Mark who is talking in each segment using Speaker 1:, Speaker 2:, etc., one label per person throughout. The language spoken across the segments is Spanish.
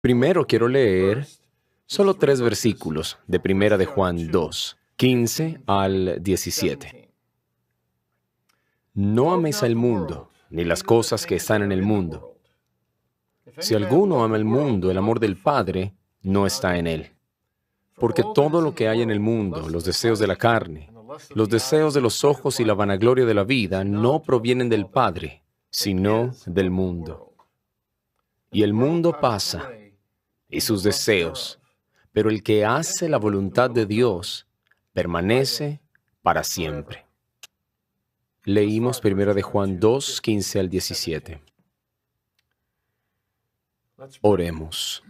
Speaker 1: Primero quiero leer solo 3 versículos de Primera de Juan 2, 15 al 17. No améis al mundo, ni las cosas que están en el mundo. Si alguno ama el mundo, el amor del Padre no está en él. Porque todo lo que hay en el mundo, los deseos de la carne, los deseos de los ojos y la vanagloria de la vida, no provienen del Padre, sino del mundo. Y el mundo pasa, y sus deseos, pero el que hace la voluntad de Dios permanece para siempre. Leímos 1 de Juan 2, 15 al 17. Oremos.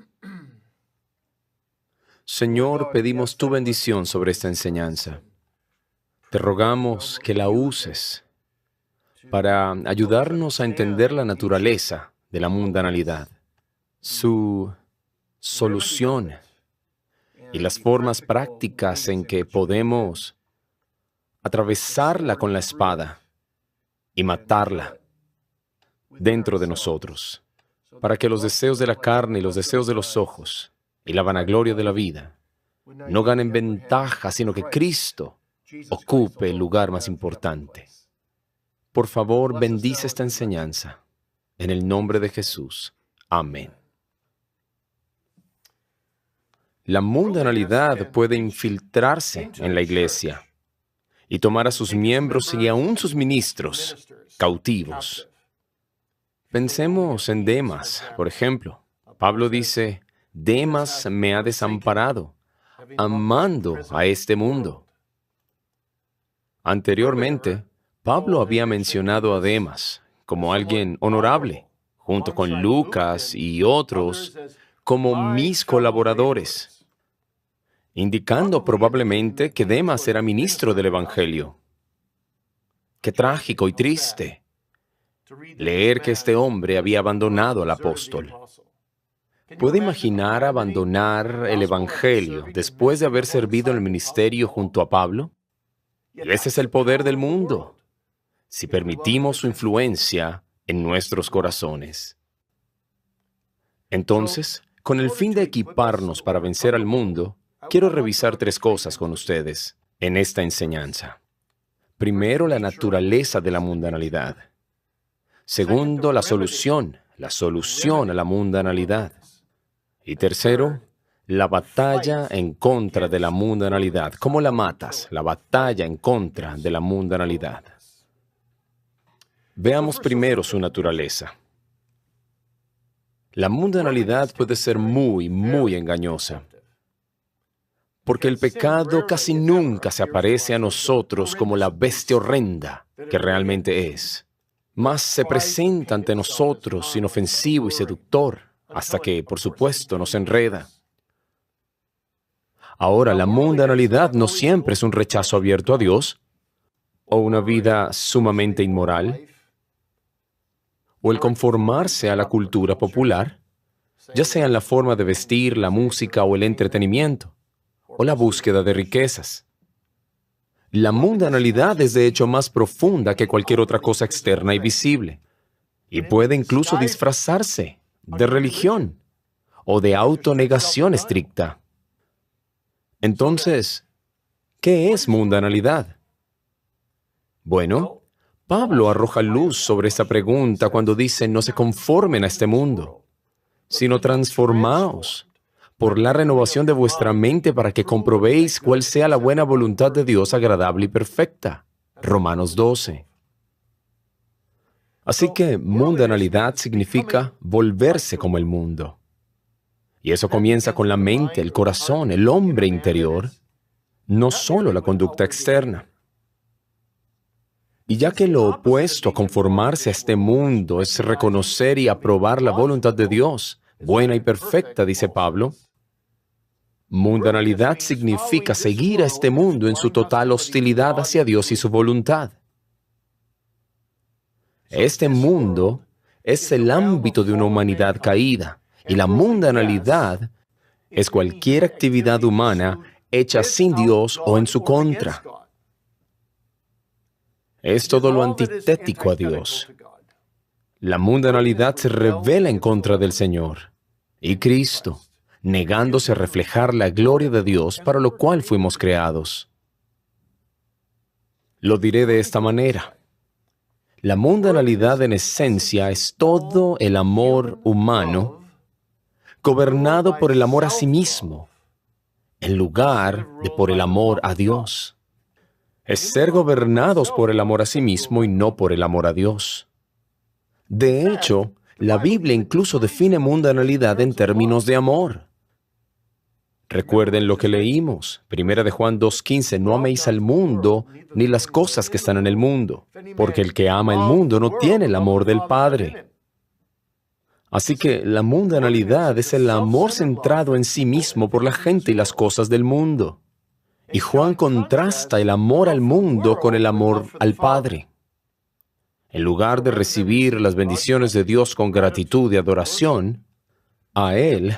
Speaker 1: Señor, pedimos tu bendición sobre esta enseñanza. Te rogamos que la uses para ayudarnos a entender la naturaleza de la mundanalidad, su solución y las formas prácticas en que podemos atravesarla con la espada y matarla dentro de nosotros, para que los deseos de la carne y los deseos de los ojos y la vanagloria de la vida no ganen ventaja, sino que Cristo ocupe el lugar más importante. Por favor, bendice esta enseñanza. En el nombre de Jesús. Amén. La mundanalidad puede infiltrarse en la iglesia y tomar a sus miembros y aún sus ministros cautivos. Pensemos en Demas, por ejemplo. Pablo dice, Demas me ha desamparado, amando a este mundo. Anteriormente, Pablo había mencionado a Demas como alguien honorable, junto con Lucas y otros como mis colaboradores, indicando probablemente que Demas era ministro del Evangelio. Qué trágico y triste leer que este hombre había abandonado al apóstol. ¿Puede imaginar abandonar el Evangelio después de haber servido en el ministerio junto a Pablo? Ese es el poder del mundo, si permitimos su influencia en nuestros corazones. Entonces, con el fin de equiparnos para vencer al mundo, quiero revisar 3 cosas con ustedes en esta enseñanza. Primero, la naturaleza de la mundanalidad. Segundo, la solución a la mundanalidad. Y tercero, la batalla en contra de la mundanalidad. ¿Cómo la matas? La batalla en contra de la mundanalidad. Veamos primero su naturaleza. La mundanalidad puede ser muy, muy engañosa, porque el pecado casi nunca se aparece a nosotros como la bestia horrenda que realmente es. Más se presenta ante nosotros inofensivo y seductor, hasta que, por supuesto, nos enreda. Ahora, la mundanalidad no siempre es un rechazo abierto a Dios, o una vida sumamente inmoral, o el conformarse a la cultura popular, ya sea en la forma de vestir, la música o el entretenimiento, o la búsqueda de riquezas. La mundanalidad es de hecho más profunda que cualquier otra cosa externa y visible, y puede incluso disfrazarse de religión o de autonegación estricta. Entonces, ¿qué es mundanalidad? Bueno, Pablo arroja luz sobre esta pregunta cuando dice no se conformen a este mundo, sino transformaos por la renovación de vuestra mente para que comprobéis cuál sea la buena voluntad de Dios agradable y perfecta. Romanos 12. Así que mundanalidad significa volverse como el mundo. Y eso comienza con la mente, el corazón, el hombre interior, no solo la conducta externa. Y ya que lo opuesto a conformarse a este mundo es reconocer y aprobar la voluntad de Dios, buena y perfecta, dice Pablo, mundanalidad significa seguir a este mundo en su total hostilidad hacia Dios y su voluntad. Este mundo es el ámbito de una humanidad caída, y la mundanalidad es cualquier actividad humana hecha sin Dios o en su contra. Es todo lo antitético a Dios. La mundanalidad se revela en contra del Señor. y Cristo, negándose a reflejar la gloria de Dios para lo cual fuimos creados. Lo diré de esta manera. La mundanalidad en esencia es todo el amor humano gobernado por el amor a sí mismo, en lugar de por el amor a Dios. Es ser gobernados por el amor a sí mismo y no por el amor a Dios. De hecho, la Biblia incluso define mundanalidad en términos de amor. Recuerden lo que leímos, 1 de Juan 2:15, no améis al mundo ni las cosas que están en el mundo, porque el que ama el mundo no tiene el amor del Padre. Así que la mundanalidad es el amor centrado en sí mismo por la gente y las cosas del mundo. Y Juan contrasta el amor al mundo con el amor al Padre. En lugar de recibir las bendiciones de Dios con gratitud y adoración, a Él,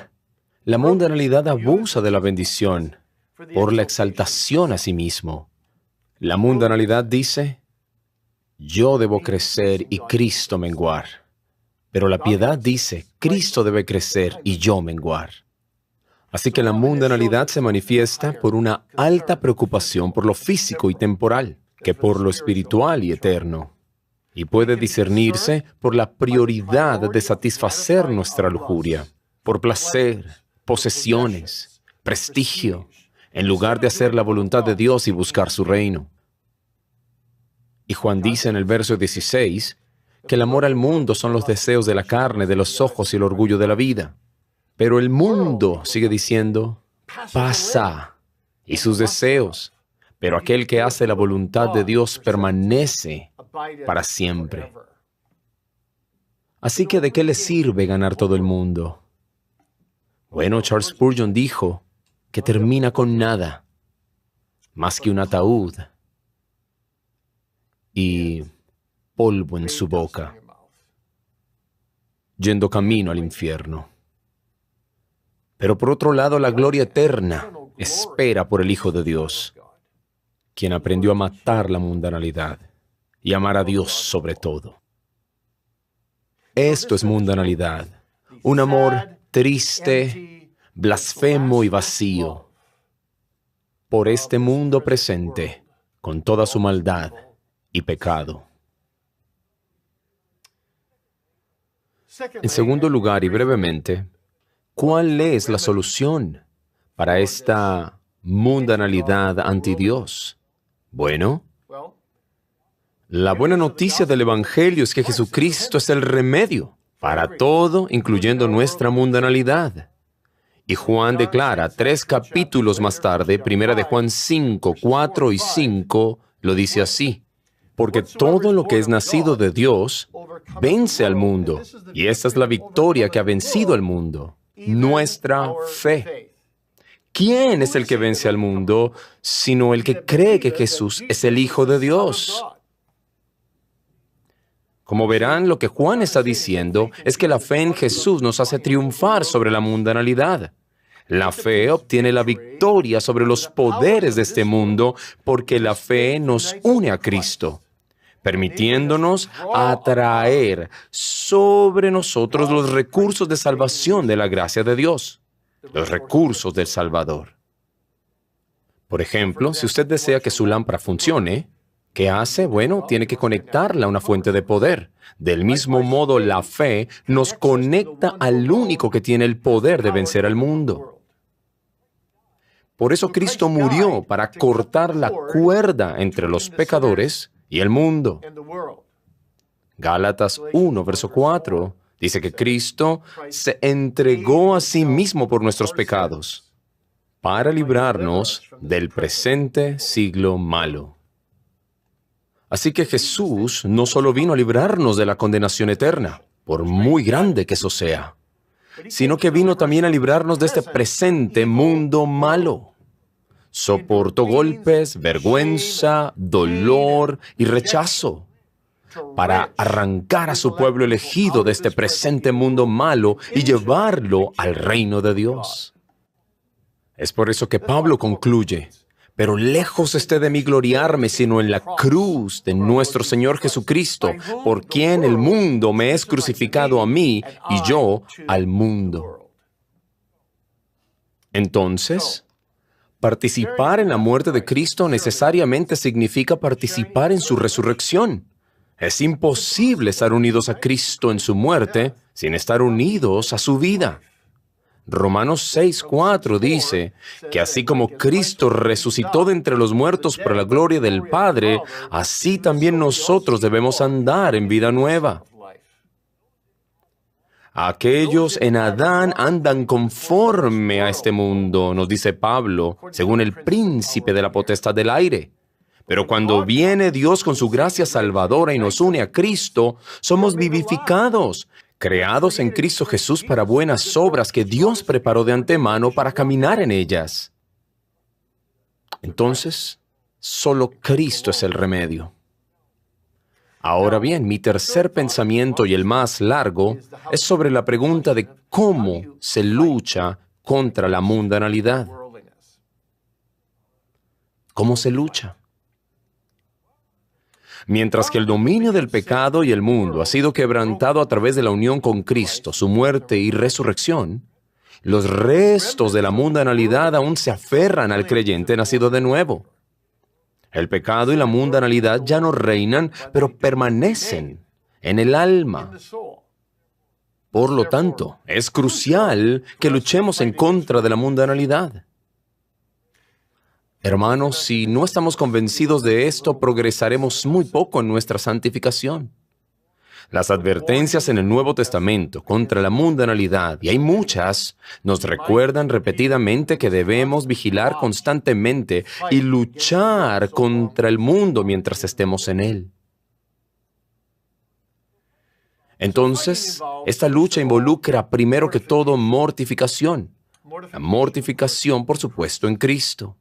Speaker 1: la mundanalidad abusa de la bendición por la exaltación a sí mismo. La mundanalidad dice, yo debo crecer y Cristo menguar. Pero la piedad dice, Cristo debe crecer y yo menguar. Así que la mundanalidad se manifiesta por una alta preocupación por lo físico y temporal, que por lo espiritual y eterno. Y puede discernirse por la prioridad de satisfacer nuestra lujuria, por placer, posesiones, prestigio, en lugar de hacer la voluntad de Dios y buscar su reino. Y Juan dice en el verso 16 que el amor al mundo son los deseos de la carne, de los ojos y el orgullo de la vida. Pero el mundo, sigue diciendo, pasa, y sus deseos, pero aquel que hace la voluntad de Dios permanece para siempre. Así que, ¿de qué le sirve ganar todo el mundo? Bueno, Charles Spurgeon dijo que termina con nada, más que un ataúd y polvo en su boca, yendo camino al infierno. Pero por otro lado, la gloria eterna espera por el Hijo de Dios, quien aprendió a matar la mundanalidad y amar a Dios sobre todo. Esto es mundanalidad, un amor triste, blasfemo y vacío por este mundo presente, con toda su maldad y pecado. En segundo lugar, y brevemente, ¿cuál es la solución para esta mundanalidad anti Dios? Bueno, la buena noticia del Evangelio es que Jesucristo es el remedio para todo, incluyendo nuestra mundanalidad. Y Juan declara 3 capítulos más tarde, 1 de Juan 5, 4 y 5, lo dice así. Porque todo lo que es nacido de Dios vence al mundo. Y esta es la victoria que ha vencido al mundo, nuestra fe. ¿Quién es el que vence al mundo, sino el que cree que Jesús es el Hijo de Dios? Como verán, lo que Juan está diciendo es que la fe en Jesús nos hace triunfar sobre la mundanalidad. La fe obtiene la victoria sobre los poderes de este mundo porque la fe nos une a Cristo, permitiéndonos atraer sobre nosotros los recursos de salvación de la gracia de Dios, los recursos del Salvador. Por ejemplo, si usted desea que su lámpara funcione, ¿qué hace? Bueno, tiene que conectarla a una fuente de poder. Del mismo modo, la fe nos conecta al único que tiene el poder de vencer al mundo. Por eso Cristo murió para cortar la cuerda entre los pecadores y el mundo. Gálatas 1, verso 4, dice que Cristo se entregó a sí mismo por nuestros pecados, para librarnos del presente siglo malo. Así que Jesús no solo vino a librarnos de la condenación eterna, por muy grande que eso sea, sino que vino también a librarnos de este presente mundo malo. Soportó golpes, vergüenza, dolor y rechazo para arrancar a su pueblo elegido de este presente mundo malo y llevarlo al reino de Dios. Es por eso que Pablo concluye, pero lejos esté de mí gloriarme, sino en la cruz de nuestro Señor Jesucristo, por quien el mundo me es crucificado a mí y yo al mundo. Entonces, participar en la muerte de Cristo necesariamente significa participar en su resurrección. Es imposible estar unidos a Cristo en su muerte sin estar unidos a su vida. Romanos 6:4 dice que así como Cristo resucitó de entre los muertos por la gloria del Padre, así también nosotros debemos andar en vida nueva. Aquellos en Adán andan conforme a este mundo, nos dice Pablo, según el príncipe de la potestad del aire. Pero cuando viene Dios con su gracia salvadora y nos une a Cristo, somos vivificados, creados en Cristo Jesús para buenas obras que Dios preparó de antemano para caminar en ellas. Entonces, solo Cristo es el remedio. Ahora bien, mi tercer pensamiento y el más largo es sobre la pregunta de cómo se lucha contra la mundanalidad. ¿Cómo se lucha? Mientras que el dominio del pecado y el mundo ha sido quebrantado a través de la unión con Cristo, su muerte y resurrección, los restos de la mundanalidad aún se aferran al creyente nacido de nuevo. El pecado y la mundanalidad ya no reinan, pero permanecen en el alma. Por lo tanto, es crucial que luchemos en contra de la mundanalidad. Hermanos, si no estamos convencidos de esto, progresaremos muy poco en nuestra santificación. Las advertencias en el Nuevo Testamento contra la mundanalidad, y hay muchas, nos recuerdan repetidamente que debemos vigilar constantemente y luchar contra el mundo mientras estemos en él. Entonces, esta lucha involucra primero que todo mortificación. La mortificación, por supuesto, en Cristo.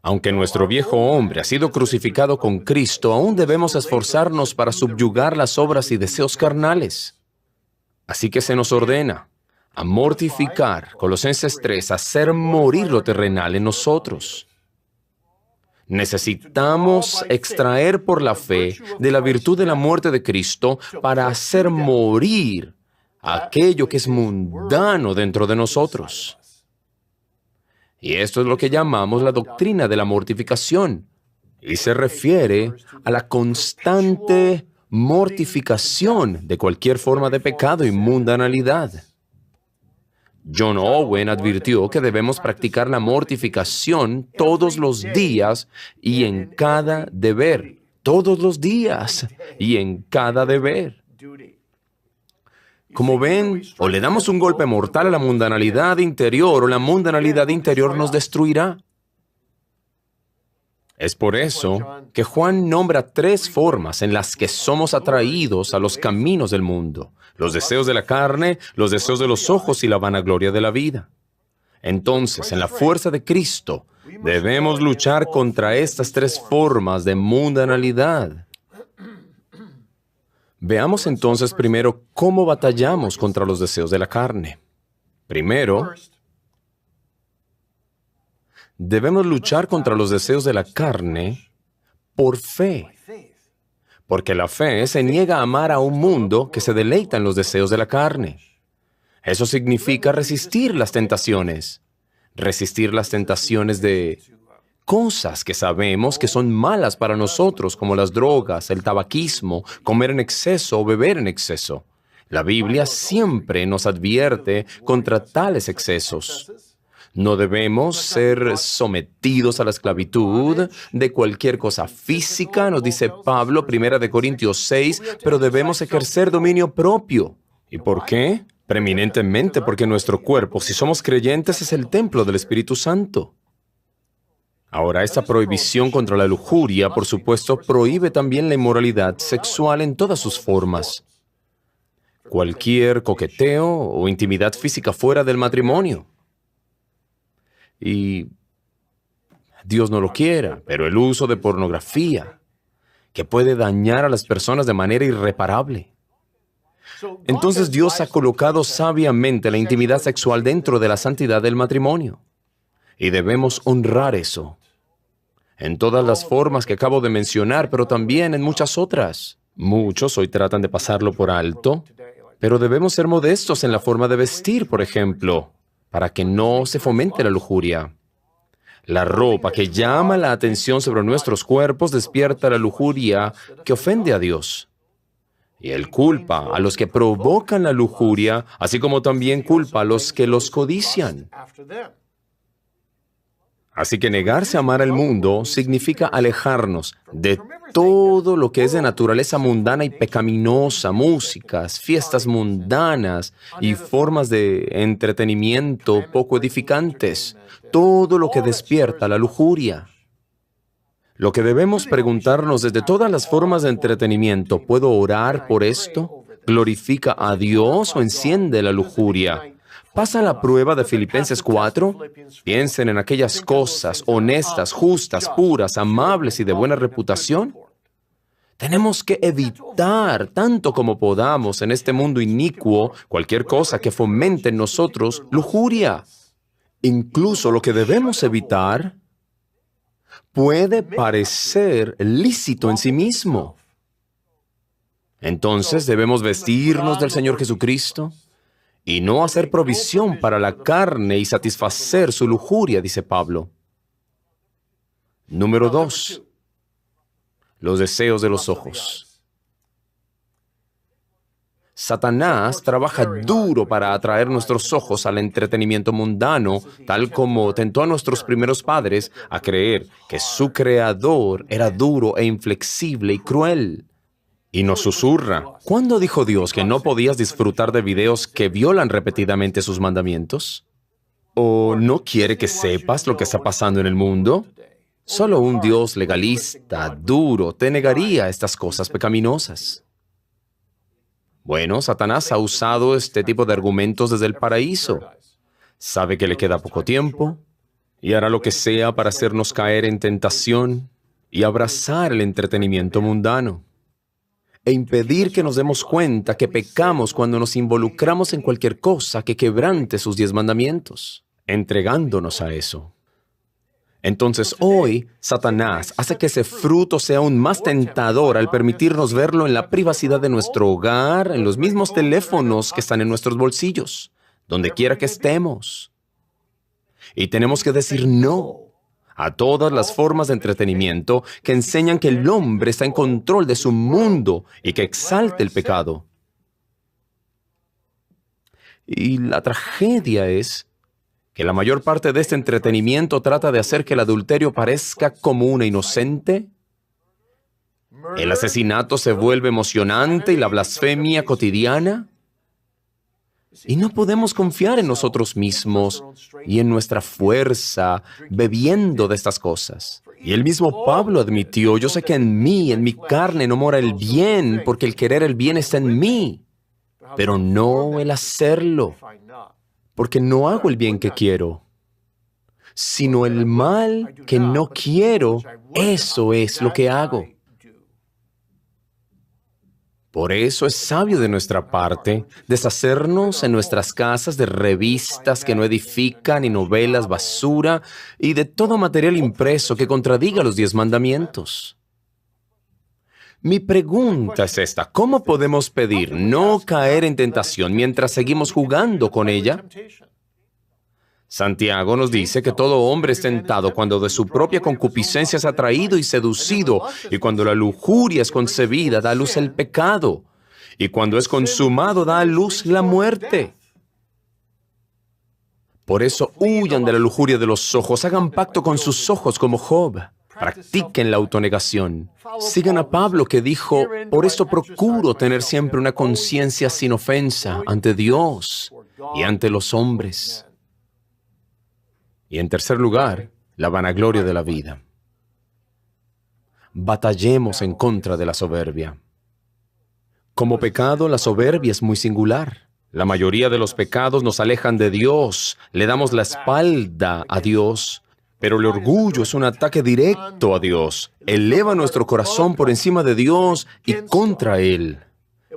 Speaker 1: Aunque nuestro viejo hombre ha sido crucificado con Cristo, aún debemos esforzarnos para subyugar las obras y deseos carnales. Así que se nos ordena a mortificar, Colosenses 3, hacer morir lo terrenal en nosotros. Necesitamos extraer por la fe de la virtud de la muerte de Cristo para hacer morir aquello que es mundano dentro de nosotros. Y esto es lo que llamamos la doctrina de la mortificación, y se refiere a la constante mortificación de cualquier forma de pecado y mundanalidad. John Owen advirtió que debemos practicar la mortificación todos los días y en cada deber. Todos los días y en cada deber. Como ven, o le damos un golpe mortal a la mundanalidad interior, o la mundanalidad interior nos destruirá. Es por eso que Juan nombra 3 formas en las que somos atraídos a los caminos del mundo: los deseos de la carne, los deseos de los ojos y la vanagloria de la vida. Entonces, en la fuerza de Cristo, debemos luchar contra estas 3 formas de mundanalidad. Veamos entonces primero cómo batallamos contra los deseos de la carne. Primero, debemos luchar contra los deseos de la carne por fe. Porque la fe se niega a amar a un mundo que se deleita en los deseos de la carne. Eso significa resistir las tentaciones. Resistir las tentaciones de cosas que sabemos que son malas para nosotros, como las drogas, el tabaquismo, comer en exceso o beber en exceso. La Biblia siempre nos advierte contra tales excesos. No debemos ser sometidos a la esclavitud de cualquier cosa física, nos dice Pablo, 1 Corintios 6, pero debemos ejercer dominio propio. ¿Y por qué? Preeminentemente porque nuestro cuerpo, si somos creyentes, es el templo del Espíritu Santo. Ahora, esta prohibición contra la lujuria, por supuesto, prohíbe también la inmoralidad sexual en todas sus formas. Cualquier coqueteo o intimidad física fuera del matrimonio. Y Dios no lo quiera, pero el uso de pornografía, que puede dañar a las personas de manera irreparable. Entonces Dios ha colocado sabiamente la intimidad sexual dentro de la santidad del matrimonio. Y debemos honrar eso. En todas las formas que acabo de mencionar, pero también en muchas otras. Muchos hoy tratan de pasarlo por alto, pero debemos ser modestos en la forma de vestir, por ejemplo, para que no se fomente la lujuria. La ropa que llama la atención sobre nuestros cuerpos despierta la lujuria que ofende a Dios. Y Él culpa a los que provocan la lujuria, así como también culpa a los que los codician. Así que negarse a amar al mundo significa alejarnos de todo lo que es de naturaleza mundana y pecaminosa, músicas, fiestas mundanas y formas de entretenimiento poco edificantes, todo lo que despierta la lujuria. Lo que debemos preguntarnos desde todas las formas de entretenimiento, ¿puedo orar por esto? ¿Glorifica a Dios o enciende la lujuria? ¿Pasa la prueba de Filipenses 4? Piensen en aquellas cosas honestas, justas, puras, amables y de buena reputación. Tenemos que evitar, tanto como podamos, en este mundo inicuo, cualquier cosa que fomente en nosotros lujuria. Incluso lo que debemos evitar puede parecer lícito en sí mismo. Entonces debemos vestirnos del Señor Jesucristo y no hacer provisión para la carne y satisfacer su lujuria, dice Pablo. Número 2. Los deseos de los ojos. Satanás trabaja duro para atraer nuestros ojos al entretenimiento mundano, tal como tentó a nuestros primeros padres a creer que su creador era duro e inflexible y cruel. Y nos susurra, ¿cuándo dijo Dios que no podías disfrutar de videos que violan repetidamente sus mandamientos? ¿O no quiere que sepas lo que está pasando en el mundo? Solo un Dios legalista, duro, te negaría estas cosas pecaminosas. Bueno, Satanás ha usado este tipo de argumentos desde el paraíso. Sabe que le queda poco tiempo y hará lo que sea para hacernos caer en tentación y abrazar el entretenimiento mundano e impedir que nos demos cuenta que pecamos cuando nos involucramos en cualquier cosa que quebrante sus 10 mandamientos, entregándonos a eso. Entonces hoy, Satanás hace que ese fruto sea aún más tentador al permitirnos verlo en la privacidad de nuestro hogar, en los mismos teléfonos que están en nuestros bolsillos, donde quiera que estemos. Y tenemos que decir no a todas las formas de entretenimiento que enseñan que el hombre está en control de su mundo y que exalta el pecado. Y la tragedia es que la mayor parte de este entretenimiento trata de hacer que el adulterio parezca común e inocente. El asesinato se vuelve emocionante y la blasfemia cotidiana. Y no podemos confiar en nosotros mismos y en nuestra fuerza bebiendo de estas cosas. Y el mismo Pablo admitió, yo sé que en mí, en mi carne, no mora el bien, porque el querer el bien está en mí, pero no el hacerlo. Porque no hago el bien que quiero, sino el mal que no quiero, eso es lo que hago. Por eso es sabio de nuestra parte deshacernos en nuestras casas de revistas que no edifican y novelas basura y de todo material impreso que contradiga los 10 mandamientos. Mi pregunta es esta, ¿cómo podemos pedir no caer en tentación mientras seguimos jugando con ella? Santiago nos dice que todo hombre es tentado cuando de su propia concupiscencia es atraído y seducido, y cuando la lujuria es concebida da a luz el pecado, y cuando es consumado da a luz la muerte. Por eso huyan de la lujuria de los ojos, hagan pacto con sus ojos como Job. Practiquen la autonegación. Sigan a Pablo que dijo, por esto procuro tener siempre una conciencia sin ofensa ante Dios y ante los hombres. Y en tercer lugar, la vanagloria de la vida. Batallemos en contra de la soberbia. Como pecado, la soberbia es muy singular. La mayoría de los pecados nos alejan de Dios, le damos la espalda a Dios. Pero el orgullo es un ataque directo a Dios. Eleva nuestro corazón por encima de Dios y contra Él.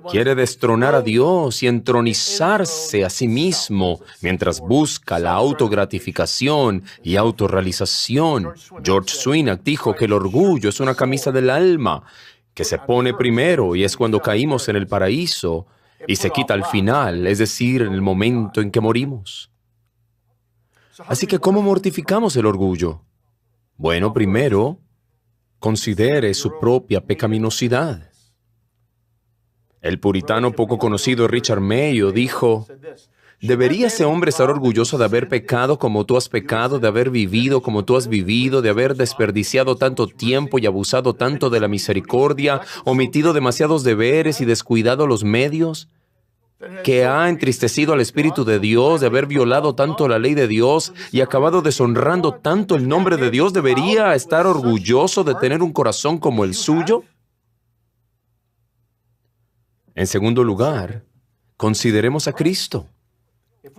Speaker 1: Quiere destronar a Dios y entronizarse a sí mismo mientras busca la autogratificación y autorrealización. George Swinnock dijo que el orgullo es una camisa del alma que se pone primero y es cuando caímos en el paraíso y se quita al final, es decir, en el momento en que morimos. Así que, ¿cómo mortificamos el orgullo? Bueno, primero, considere su propia pecaminosidad. El puritano poco conocido Richard Mayo dijo: ¿debería ese hombre estar orgulloso de haber pecado como tú has pecado, de haber vivido como tú has vivido, de haber desperdiciado tanto tiempo y abusado tanto de la misericordia, omitido demasiados deberes y descuidado los medios, que ha entristecido al Espíritu de Dios, de haber violado tanto la ley de Dios y acabado deshonrando tanto el nombre de Dios? ¿Debería estar orgulloso de tener un corazón como el suyo? En segundo lugar, consideremos a Cristo.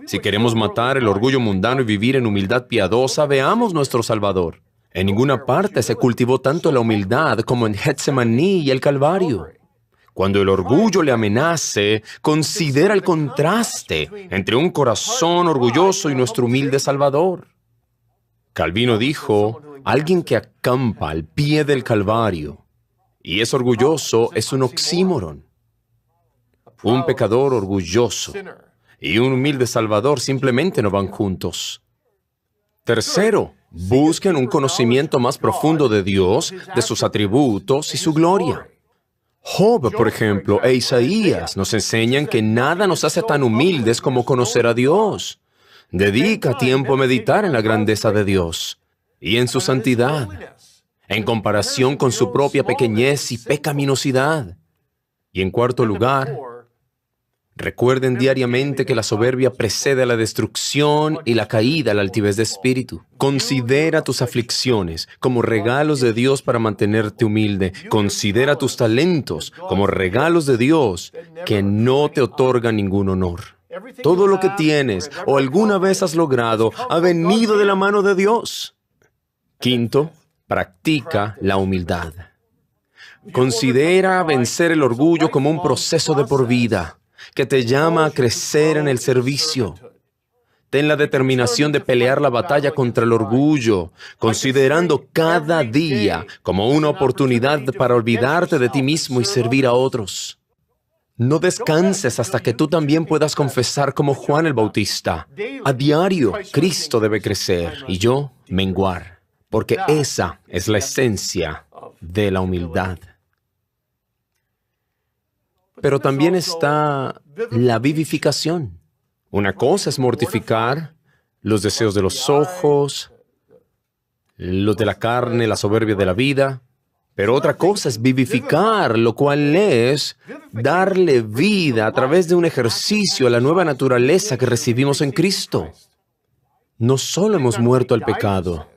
Speaker 1: Si queremos matar el orgullo mundano y vivir en humildad piadosa, veamos nuestro Salvador. En ninguna parte se cultivó tanto la humildad como en Getsemaní y el Calvario. Cuando el orgullo le amenace, considera el contraste entre un corazón orgulloso y nuestro humilde Salvador. Calvino dijo: alguien que acampa al pie del Calvario y es orgulloso es un oxímoron. Un pecador orgulloso y un humilde Salvador simplemente no van juntos. Tercero, busquen un conocimiento más profundo de Dios, de sus atributos y su gloria. Job, por ejemplo, e Isaías nos enseñan que nada nos hace tan humildes como conocer a Dios. Dedica tiempo a meditar en la grandeza de Dios y en su santidad, en comparación con su propia pequeñez y pecaminosidad. Y en cuarto lugar, recuerden diariamente que la soberbia precede a la destrucción y la caída a la altivez de espíritu. Considera tus aflicciones como regalos de Dios para mantenerte humilde. Considera tus talentos como regalos de Dios que no te otorgan ningún honor. Todo lo que tienes o alguna vez has logrado ha venido de la mano de Dios. Quinto, practica la humildad. Considera vencer el orgullo como un proceso de por vida que te llama a crecer en el servicio. Ten la determinación de pelear la batalla contra el orgullo, considerando cada día como una oportunidad para olvidarte de ti mismo y servir a otros. No descanses hasta que tú también puedas confesar como Juan el Bautista: a diario, Cristo debe crecer y yo menguar, porque esa es la esencia de la humildad. Pero también está la vivificación. Una cosa es mortificar los deseos de los ojos, los de la carne, la soberbia de la vida. Pero otra cosa es vivificar, lo cual es darle vida a través de un ejercicio a la nueva naturaleza que recibimos en Cristo. No solo hemos muerto al pecado,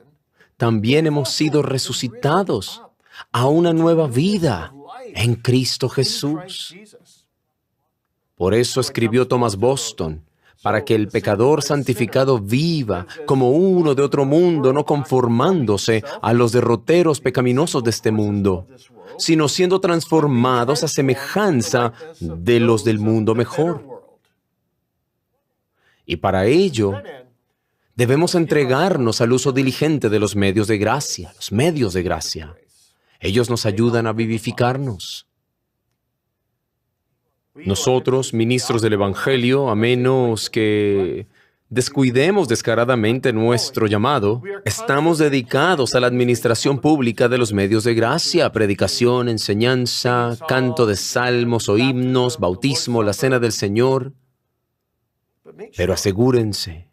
Speaker 1: también hemos sido resucitados a una nueva vida en Cristo Jesús. Por eso escribió Thomas Boston: para que el pecador santificado viva como uno de otro mundo, no conformándose a los derroteros pecaminosos de este mundo, sino siendo transformados a semejanza de los del mundo mejor. Y para ello, debemos entregarnos al uso diligente de los medios de gracia, los medios de gracia. Ellos nos ayudan a vivificarnos. Nosotros, ministros del Evangelio, a menos que descuidemos descaradamente nuestro llamado, estamos dedicados a la administración pública de los medios de gracia: predicación, enseñanza, canto de salmos o himnos, bautismo, la cena del Señor. Pero asegúrense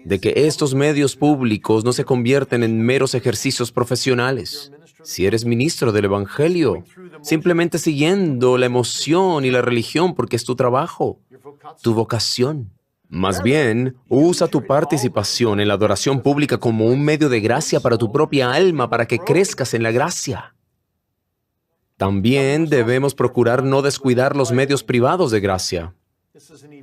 Speaker 1: de que estos medios públicos no se convierten en meros ejercicios profesionales. Si eres ministro del Evangelio, simplemente siguiendo la emoción y la religión porque es tu trabajo, tu vocación. Más bien, usa tu participación en la adoración pública como un medio de gracia para tu propia alma, para que crezcas en la gracia. También debemos procurar no descuidar los medios privados de gracia,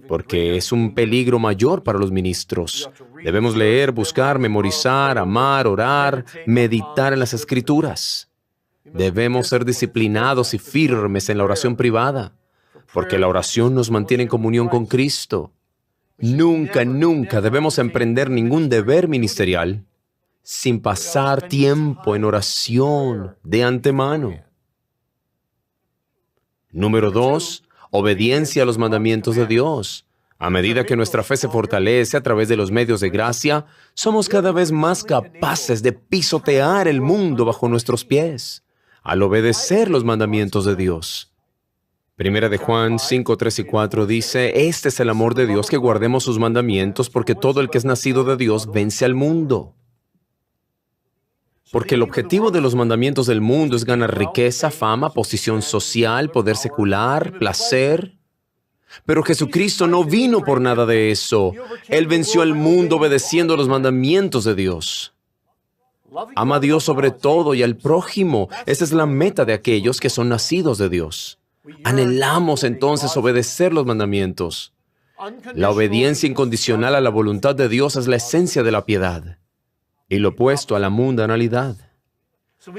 Speaker 1: porque es un peligro mayor para los ministros. Debemos leer, buscar, memorizar, amar, orar, meditar en las Escrituras. Debemos ser disciplinados y firmes en la oración privada, porque la oración nos mantiene en comunión con Cristo. Nunca, nunca debemos emprender ningún deber ministerial sin pasar tiempo en oración de antemano. Número 2, obediencia a los mandamientos de Dios. A medida que nuestra fe se fortalece a través de los medios de gracia, somos cada vez más capaces de pisotear el mundo bajo nuestros pies, al obedecer los mandamientos de Dios. Primera de Juan 5, 3 y 4 dice, «Este es el amor de Dios, que guardemos sus mandamientos, porque todo el que es nacido de Dios vence al mundo». Porque el objetivo de los mandamientos del mundo es ganar riqueza, fama, posición social, poder secular, placer. Pero Jesucristo no vino por nada de eso. Él venció al mundo obedeciendo los mandamientos de Dios. Ama a Dios sobre todo y al prójimo. Esa es la meta de aquellos que son nacidos de Dios. Anhelamos entonces obedecer los mandamientos. La obediencia incondicional a la voluntad de Dios es la esencia de la piedad y lo opuesto a la mundanalidad.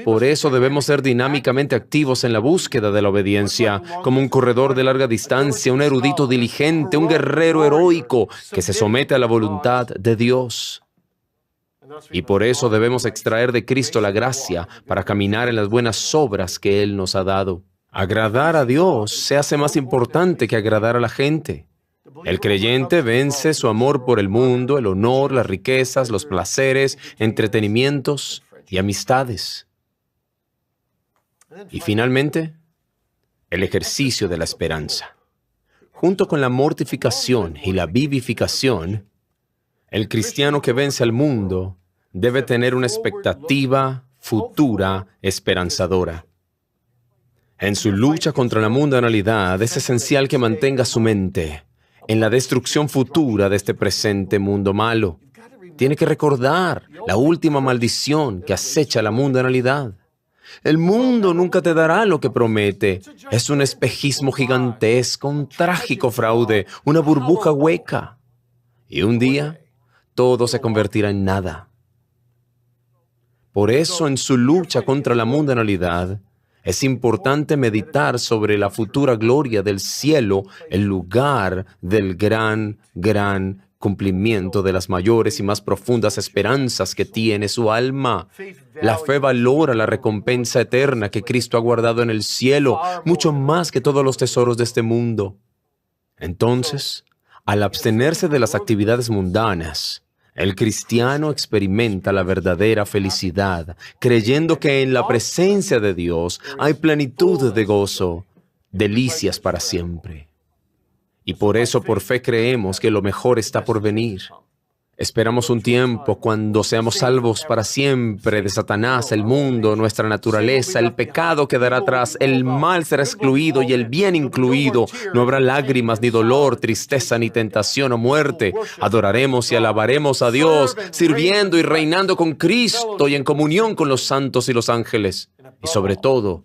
Speaker 1: Por eso debemos ser dinámicamente activos en la búsqueda de la obediencia, como un corredor de larga distancia, un erudito diligente, un guerrero heroico que se somete a la voluntad de Dios. Y por eso debemos extraer de Cristo la gracia para caminar en las buenas obras que Él nos ha dado. Agradar a Dios se hace más importante que agradar a la gente. El creyente vence su amor por el mundo, el honor, las riquezas, los placeres, entretenimientos y amistades. Y finalmente, el ejercicio de la esperanza. Junto con la mortificación y la vivificación, el cristiano que vence al mundo debe tener una expectativa futura esperanzadora. En su lucha contra la mundanalidad es esencial que mantenga su mente en la destrucción futura de este presente mundo malo. Tiene que recordar la última maldición que acecha la mundanalidad. El mundo nunca te dará lo que promete. Es un espejismo gigantesco, un trágico fraude, una burbuja hueca. Y un día, todo se convertirá en nada. Por eso, en su lucha contra la mundanalidad, es importante meditar sobre la futura gloria del cielo, el lugar del gran cumplimiento de las mayores y más profundas esperanzas que tiene su alma. La fe valora la recompensa eterna que Cristo ha guardado en el cielo, mucho más que todos los tesoros de este mundo. Entonces, al abstenerse de las actividades mundanas, el cristiano experimenta la verdadera felicidad, creyendo que en la presencia de Dios hay plenitud de gozo, delicias para siempre. Y por eso, por fe, creemos que lo mejor está por venir. Esperamos un tiempo cuando seamos salvos para siempre de Satanás, el mundo, nuestra naturaleza, el pecado quedará atrás, el mal será excluido y el bien incluido. No habrá lágrimas, ni dolor, tristeza, ni tentación o muerte. Adoraremos y alabaremos a Dios, sirviendo y reinando con Cristo y en comunión con los santos y los ángeles. Y sobre todo,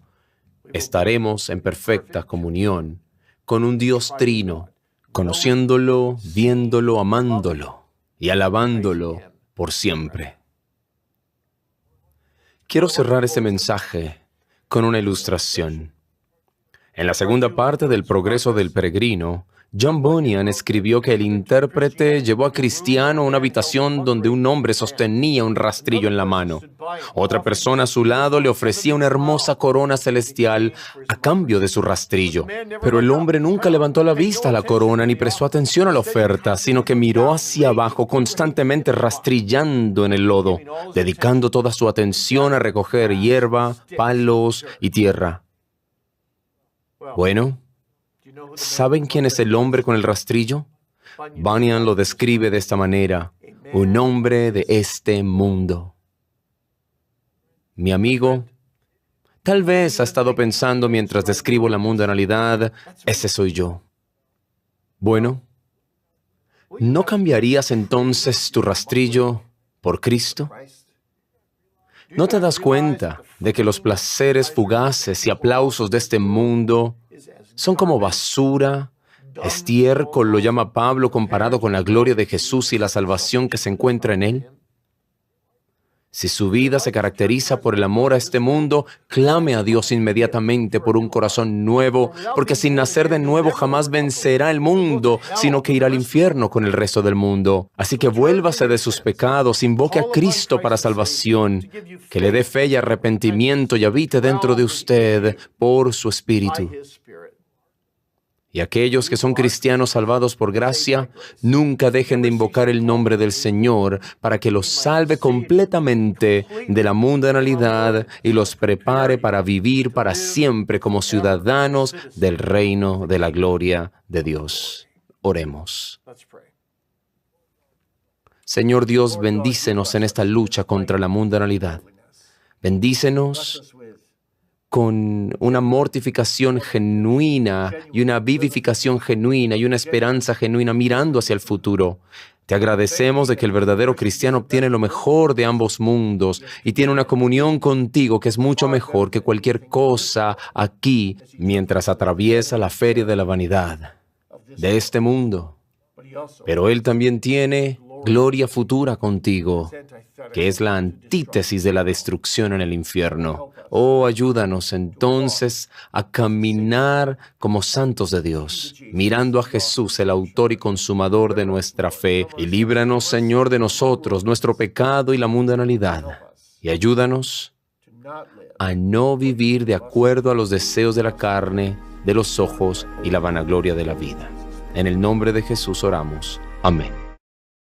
Speaker 1: estaremos en perfecta comunión con un Dios trino, conociéndolo, viéndolo, amándolo y alabándolo por siempre. Quiero cerrar este mensaje con una ilustración. En la segunda parte del Progreso del Peregrino, John Bunyan escribió que el intérprete llevó a Cristiano a una habitación donde un hombre sostenía un rastrillo en la mano. Otra persona a su lado le ofrecía una hermosa corona celestial a cambio de su rastrillo. Pero el hombre nunca levantó la vista a la corona ni prestó atención a la oferta, sino que miró hacia abajo, constantemente rastrillando en el lodo, dedicando toda su atención a recoger hierba, palos y tierra. Bueno, ¿saben quién es el hombre con el rastrillo? Bunyan lo describe de esta manera: un hombre de este mundo. Mi amigo, tal vez ha estado pensando mientras describo la mundanalidad, ese soy yo. Bueno, ¿no cambiarías entonces tu rastrillo por Cristo? ¿No te das cuenta de que los placeres fugaces y aplausos de este mundo son como basura, estiércol, lo llama Pablo, comparado con la gloria de Jesús y la salvación que se encuentra en Él? Si su vida se caracteriza por el amor a este mundo, clame a Dios inmediatamente por un corazón nuevo, porque sin nacer de nuevo jamás vencerá el mundo, sino que irá al infierno con el resto del mundo. Así que vuélvase de sus pecados, invoque a Cristo para salvación, que le dé fe y arrepentimiento y habite dentro de usted por su Espíritu. Y aquellos que son cristianos salvados por gracia, nunca dejen de invocar el nombre del Señor para que los salve completamente de la mundanalidad y los prepare para vivir para siempre como ciudadanos del reino de la gloria de Dios. Oremos. Señor Dios, bendícenos en esta lucha contra la mundanalidad. Bendícenos con una mortificación genuina y una vivificación genuina y una esperanza genuina mirando hacia el futuro. Te agradecemos de que el verdadero cristiano obtiene lo mejor de ambos mundos y tiene una comunión contigo que es mucho mejor que cualquier cosa aquí mientras atraviesa la feria de la vanidad de este mundo. Pero Él también tiene gloria futura contigo, que es la antítesis de la destrucción en el infierno. Oh, ayúdanos entonces a caminar como santos de Dios, mirando a Jesús, el autor y consumador de nuestra fe, y líbranos, Señor, de nosotros, nuestro pecado y la mundanalidad. Y ayúdanos a no vivir de acuerdo a los deseos de la carne, de los ojos y la vanagloria de la vida. En el nombre de Jesús oramos. Amén.